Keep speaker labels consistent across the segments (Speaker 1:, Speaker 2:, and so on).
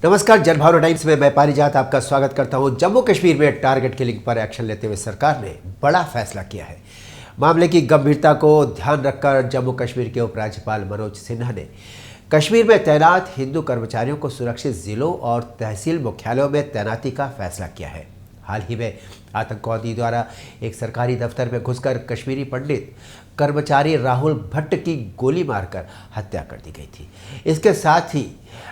Speaker 1: नमस्कार, जनभावना टाइम्स में मैं पारिजात आपका स्वागत करता हूं। जम्मू कश्मीर में टारगेट किलिंग पर एक्शन लेते हुए सरकार ने बड़ा फैसला किया है। मामले की गंभीरता को ध्यान रखकर जम्मू कश्मीर के उपराज्यपाल मनोज सिन्हा ने कश्मीर में तैनात हिंदू कर्मचारियों को सुरक्षित जिलों और तहसील मुख्यालयों में तैनाती का फैसला किया है। हाल ही में आतंकवादी द्वारा एक सरकारी दफ्तर में घुसकर कश्मीरी पंडित कर्मचारी राहुल भट्ट की गोली मारकर हत्या कर दी गई थी। इसके साथ ही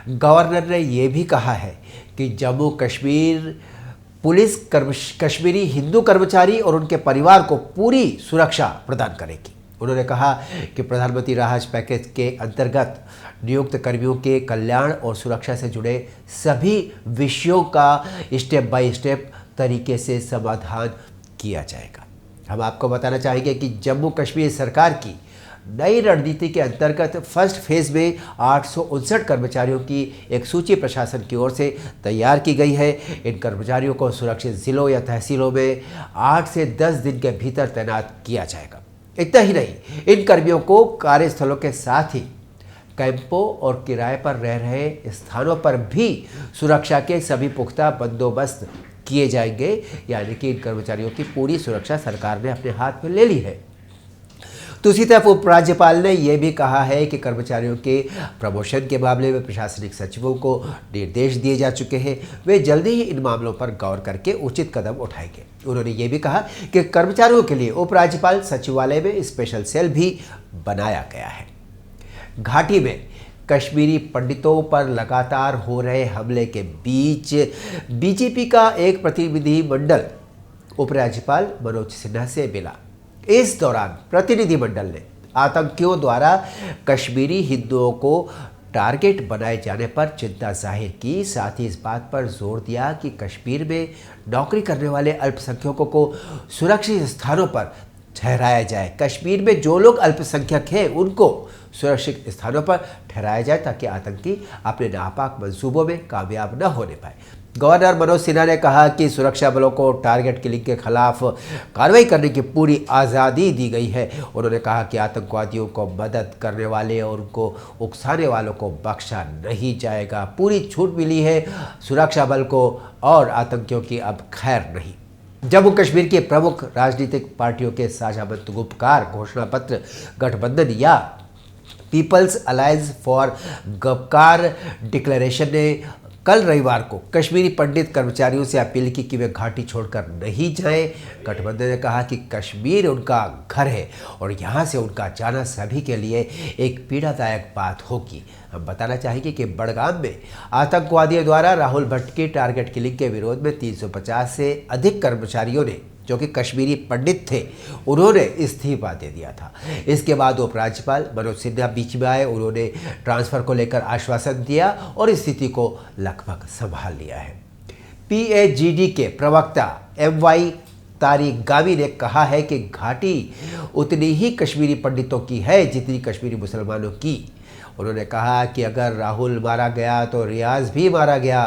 Speaker 1: गवर्नर ने यह भी कहा है कि जम्मू कश्मीर पुलिस कश्मीरी हिंदू कर्मचारी और उनके परिवार को पूरी सुरक्षा प्रदान करेगी। उन्होंने कहा कि प्रधानमंत्री राहत पैकेज के अंतर्गत नियुक्त कर्मियों के कल्याण और सुरक्षा से जुड़े सभी विषयों का स्टेप बाय स्टेप तरीके से समाधान किया जाएगा। हम आपको बताना चाहेंगे कि जम्मू कश्मीर सरकार की नई रणनीति के अंतर्गत फर्स्ट फेज में 859 कर्मचारियों की एक सूची प्रशासन की ओर से तैयार की गई है। इन कर्मचारियों को सुरक्षित जिलों या तहसीलों में 8 से 10 दिन के भीतर तैनात किया जाएगा। इतना ही नहीं, इन कर्मियों को कार्यस्थलों के साथ ही कैंपों और किराए पर रह रहे स्थानों पर भी सुरक्षा के सभी पुख्ता बंदोबस्त किए जाएंगे। यानी कि इन कर्मचारियों की पूरी सुरक्षा सरकार ने अपने हाथ में ले ली है। दूसरी तरफ उपराज्यपाल ने यह भी कहा है कि कर्मचारियों के प्रमोशन के मामले में प्रशासनिक सचिवों को निर्देश दिए जा चुके हैं। वे जल्दी ही इन मामलों पर गौर करके उचित कदम उठाएंगे। उन्होंने ये भी कहा कि कर्मचारियों के लिए उपराज्यपाल सचिवालय में स्पेशल सेल भी बनाया गया है। घाटी में कश्मीरी पंडितों पर लगातार हो रहे हमले के बीच बीजेपी का एक प्रतिनिधि मंडल उपराज्यपाल मनोज सिन्हा से मिला। इस दौरान प्रतिनिधिमंडल ने आतंकियों द्वारा कश्मीरी हिंदुओं को टारगेट बनाए जाने पर चिंता जाहिर की। साथ ही इस बात पर जोर दिया कि कश्मीर में नौकरी करने वाले अल्पसंख्यकों को सुरक्षित स्थानों पर ठहराया जाए। कश्मीर में जो लोग अल्पसंख्यक हैं उनको सुरक्षित स्थानों पर ठहराया जाए ताकि आतंकी अपने नापाक मंसूबों में कामयाब न होने पाए। गवर्नर मनोज सिन्हा ने कहा कि सुरक्षा बलों को टारगेट किलिंग के खिलाफ कार्रवाई करने की पूरी आज़ादी दी गई है। उन्होंने कहा कि आतंकवादियों को मदद करने वाले और उनको उकसाने वालों को बख्शा नहीं जाएगा। पूरी छूट मिली है सुरक्षा बल को और आतंकियों की अब खैर नहीं। जम्मू कश्मीर के प्रमुख राजनीतिक पार्टियों के साझा उपकार घोषणा पत्र गठबंधन या पीपल्स अलायंस फॉर गपकार डिक्लेरेशन ने कल रविवार को कश्मीरी पंडित कर्मचारियों से अपील की कि वे घाटी छोड़कर नहीं जाएं। गठबंधन ने कहा कि कश्मीर उनका घर है और यहाँ से उनका जाना सभी के लिए एक पीड़ादायक बात होगी। हम बताना चाहेंगे कि बड़गाम में आतंकवादियों द्वारा राहुल भट्ट की टारगेट किलिंग के विरोध में 350 से अधिक कर्मचारियों ने, जो कि कश्मीरी पंडित थे, उन्होंने इस्तीफा दे दिया था। इसके बाद उपराज्यपाल मनोज सिन्हा बीच में आए। उन्होंने ट्रांसफर को लेकर आश्वासन दिया और स्थिति को लगभग संभाल लिया है। PAGD के प्रवक्ता MY तारिगामी ने कहा है कि घाटी उतनी ही कश्मीरी पंडितों की है जितनी कश्मीरी मुसलमानों की। उन्होंने कहा कि अगर राहुल मारा गया तो रियाज भी मारा गया।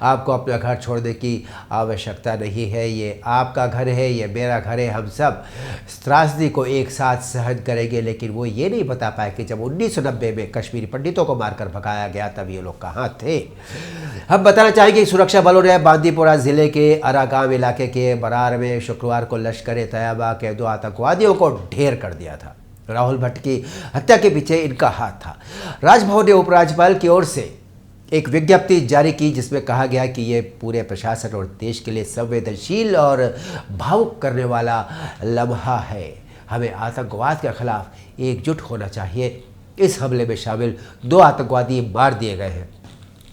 Speaker 1: आपको अपना घर छोड़ने की आवश्यकता नहीं है। ये आपका घर है, ये मेरा घर है। हम सब त्रासदी को एक साथ सहन करेंगे। लेकिन वो ये नहीं बता पाए कि जब 1990 में कश्मीरी पंडितों को मारकर भगाया गया तब ये लोग कहाँ थे। हम बताना चाहेंगे कि सुरक्षा बलों ने बांदीपोरा जिले के अरागाम इलाके के बरार में शुक्रवार को लश्कर ए तैयबा के 2 आतंकवादियों को ढेर कर दिया था। राहुल भट्ट की हत्या के पीछे इनका हाथ था। राजभवन ने उपराज्यपाल की ओर से एक विज्ञप्ति जारी की जिसमें कहा गया कि ये पूरे प्रशासन और देश के लिए संवेदनशील और भावुक करने वाला लम्हा है। हमें आतंकवाद के खिलाफ एकजुट होना चाहिए। इस हमले में शामिल 2 आतंकवादी मार दिए गए हैं।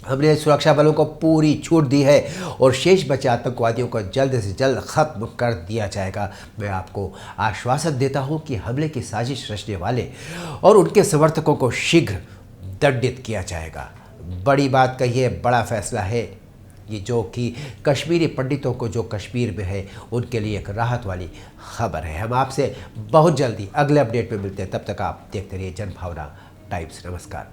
Speaker 1: हमने सुरक्षा बलों को पूरी छूट दी है और शेष बचे आतंकवादियों को जल्द से जल्द खत्म कर दिया जाएगा। मैं आपको आश्वासन देता हूं कि हमले की साजिश रचने वाले और उनके समर्थकों को शीघ्र दंडित किया जाएगा। बड़ी बात कही है, बड़ा फैसला है ये, जो कि कश्मीरी पंडितों को जो कश्मीर में है उनके लिए एक राहत वाली खबर है। हम आपसे बहुत जल्दी अगले अपडेट में मिलते हैं। तब तक आप देखते रहिए जनभावना टाइम्स। नमस्कार।